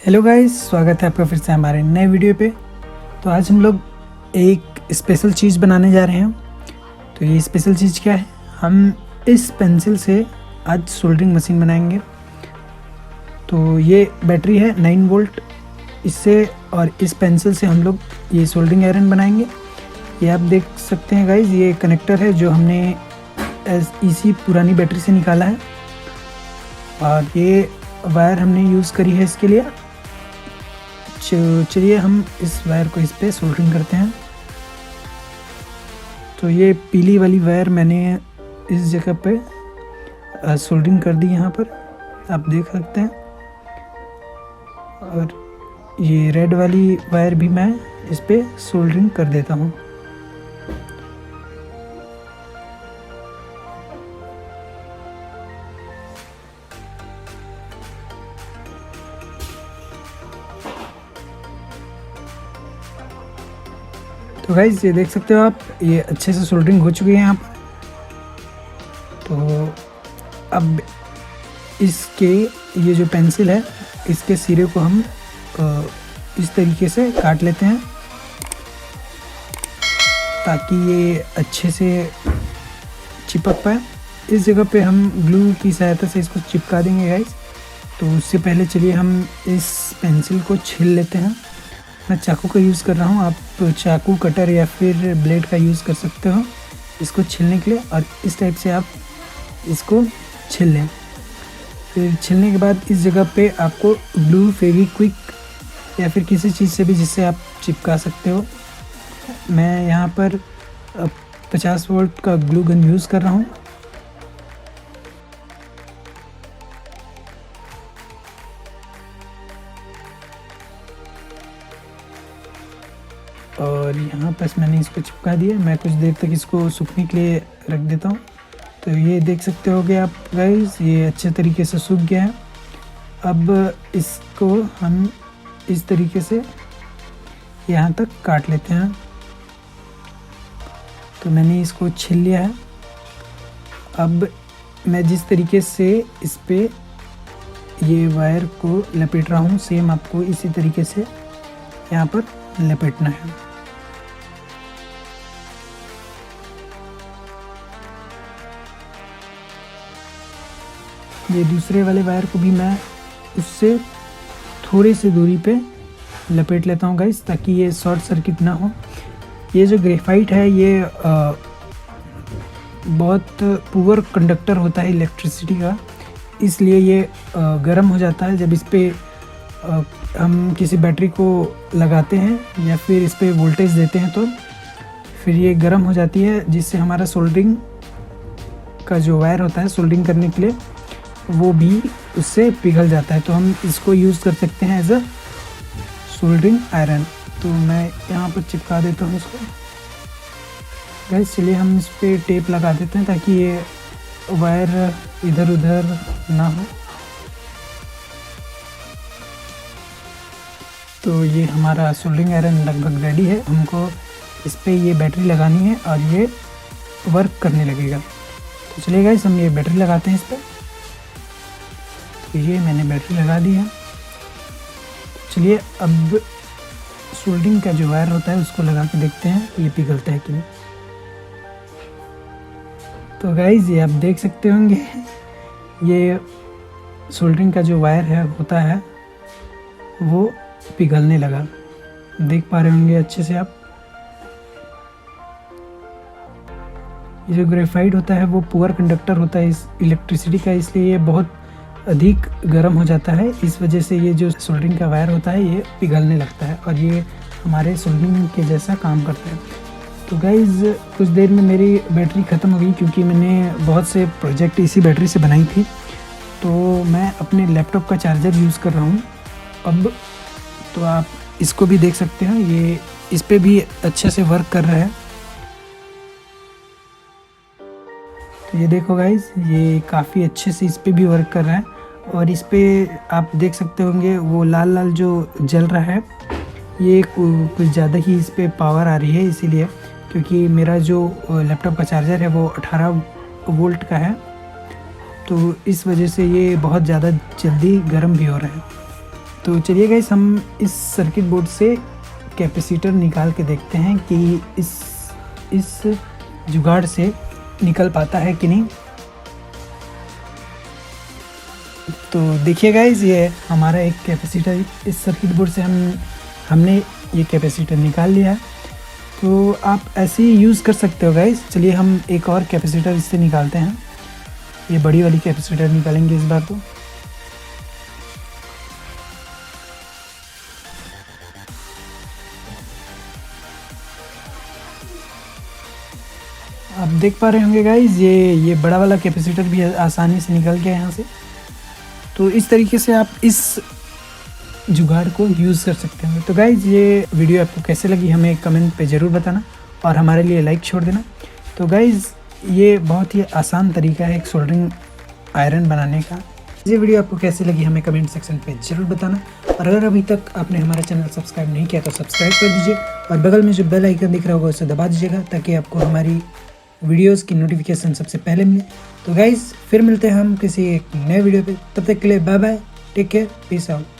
Hello guys, स्वागत है आपका फिर से हमारे नए वीडियो पे। तो आज हम लोग एक स्पेशल चीज़ बनाने जा रहे हैं। तो ये स्पेशल चीज़ क्या है, हम इस पेंसिल से आज सोल्डरिंग मशीन बनाएंगे। तो ये बैटरी है 9 वोल्ट, इससे और इस पेंसिल से हम लोग ये सोल्डरिंग आयरन बनाएंगे। ये आप देख सकते हैं गाइस, ये कनेक्टर है जो हमने इसी पुरानी बैटरी से निकाला है और ये वायर हमने यूज़ करी है इसके लिए। चलिए हम इस वायर को इस पे सोल्डरिंग करते हैं। तो ये पीली वाली वायर मैंने इस जगह पे सोल्डरिंग कर दी, यहाँ पर आप देख सकते हैं। और ये रेड वाली वायर भी मैं इस पे सोल्डरिंग कर देता हूँ। तो गाइस ये देख सकते हो आप, ये अच्छे से सोल्डरिंग हो चुकी है यहाँ पर। तो अब इसके ये जो पेंसिल है, इसके सिरे को हम इस तरीके से काट लेते हैं ताकि ये अच्छे से चिपक पाए। इस जगह पे हम ग्लू की सहायता से इसको चिपका देंगे गाइस। तो उससे पहले चलिए हम इस पेंसिल को छील लेते हैं। मैं चाकू का यूज़ कर रहा हूँ, आप चाकू, कटर या फिर ब्लेड का यूज़ कर सकते हो इसको छीलने के लिए। और इस टाइप से आप इसको छील लें। फिर छीलने के बाद इस जगह पे आपको ग्लू, फेविक्विक या फिर किसी चीज़ से भी जिससे आप चिपका सकते हो। मैं यहाँ पर 50 वोल्ट का ग्लू गन यूज़ कर रहा हूँ। और यहाँ पर मैंने इसको चिपका दिया। मैं कुछ देर तक इसको सूखने के लिए रख देता हूँ। तो ये देख सकते होगे आप गाइस, ये अच्छे तरीके से सूख गया है। अब इसको हम इस तरीके से यहाँ तक काट लेते हैं। तो मैंने इसको छील लिया है। अब मैं जिस तरीके से इस पे ये वायर को लपेट रहा हूँ, सेम आपको इसी तरीके से यहाँ पर लपेटना है। ये दूसरे वाले वायर को भी मैं उससे थोड़ी सी दूरी पे लपेट लेता हूँ गाइस, ताकि ये शॉर्ट सर्किट ना हो। ये जो ग्रेफाइट है ये बहुत पुअर कंडक्टर होता है इलेक्ट्रिसिटी का, इसलिए ये गर्म हो जाता है जब इस पे हम किसी बैटरी को लगाते हैं या फिर इस पे वोल्टेज देते हैं। तो फिर ये गर्म हो जाती है, जिससे हमारा सोल्डरिंग का जो वायर होता है सोल्डरिंग करने के लिए, वो भी उससे पिघल जाता है। तो हम इसको यूज़ कर सकते हैं एज अ सोल्डरिंग आयरन। तो मैं यहाँ पर चिपका देता हूँ इसको गाइस। चलिए हम इस पर टेप लगा देते हैं ताकि ये वायर इधर उधर ना हो। तो ये हमारा सोल्डरिंग आयरन लगभग रेडी है। हमको इस पर ये बैटरी लगानी है और ये वर्क करने लगेगा। तो चलिए गाइस हम ये बैटरी लगाते हैं इस पर। तो ये मैंने बैटरी लगा दी है। चलिए अब सोल्डरिंग का जो वायर होता है उसको लगा के देखते हैं ये पिघलता है कि नहीं। तो गाइस ये आप देख सकते होंगे, ये सोल्डरिंग का जो वायर है होता है वो पिघलने लगा। देख पा रहे होंगे अच्छे से आप। ये जो ग्रेफाइट होता है वो पुअर कंडक्टर होता है इस इलेक्ट्रिसिटी का, इसलिए ये बहुत अधिक गर्म हो जाता है। इस वजह से ये जो सोल्डरिंग का वायर होता है ये पिघलने लगता है और ये हमारे सोल्डरिंग के जैसा काम करता है। तो गाइज़ कुछ देर में मेरी बैटरी ख़त्म हो गई, क्योंकि मैंने बहुत से प्रोजेक्ट इसी बैटरी से बनाई थी। तो मैं अपने लैपटॉप का चार्जर यूज़ कर रहा हूँ अब। तो आप इसको भी देख सकते हैं, ये इस पे भी अच्छे से वर्क कर रहा है। तो ये देखो गाइस, ये काफ़ी अच्छे से इस पे भी वर्क कर रहा है। और इस पे आप देख सकते होंगे वो लाल लाल जो जल रहा है, ये कुछ ज़्यादा ही इस पे पावर आ रही है, इसीलिए क्योंकि मेरा जो लैपटॉप का चार्जर है वो 18 वोल्ट का है। तो इस वजह से ये बहुत ज़्यादा जल्दी गर्म भी हो रहा है। तो चलिए गाइस हम इस सर्किट बोर्ड से कैपेसिटर निकाल के देखते हैं कि इस जुगाड़ से निकल पाता है कि नहीं। तो देखिए गाइस, ये हमारा एक कैपेसिटर, इस सर्किट बोर्ड से हमने ये कैपेसिटर निकाल लिया है। तो आप ऐसे ही यूज़ कर सकते हो गाइस। चलिए हम एक और कैपेसिटर इससे निकालते हैं। ये बड़ी वाली कैपेसिटर निकालेंगे इस बार। तो आप देख पा रहे होंगे गाइस, ये बड़ा वाला कैपेसिटर भी आसानी से निकल गया यहाँ से। तो इस तरीके से आप इस जुगाड़ को यूज़ कर सकते हैं। तो गाइस, ये वीडियो आपको कैसे लगी हमें कमेंट पे ज़रूर बताना और हमारे लिए लाइक छोड़ देना। तो गाइस, ये बहुत ही आसान तरीका है एक सोल्डरिंग आयरन बनाने का। ये वीडियो आपको कैसे लगी हमें कमेंट सेक्शन पे ज़रूर बताना। और अगर अभी तक आपने हमारा चैनल सब्सक्राइब नहीं किया तो सब्सक्राइब कर दीजिए और बगल में जो बेल आइकन दिख रहा होगा उसे दबा दीजिएगा ताकि आपको हमारी वीडियोस की नोटिफिकेशन सबसे पहले मिले। तो गाइस, फिर मिलते हैं हम किसी एक नए वीडियो पे। तब तक के लिए bye bye, take care, peace out.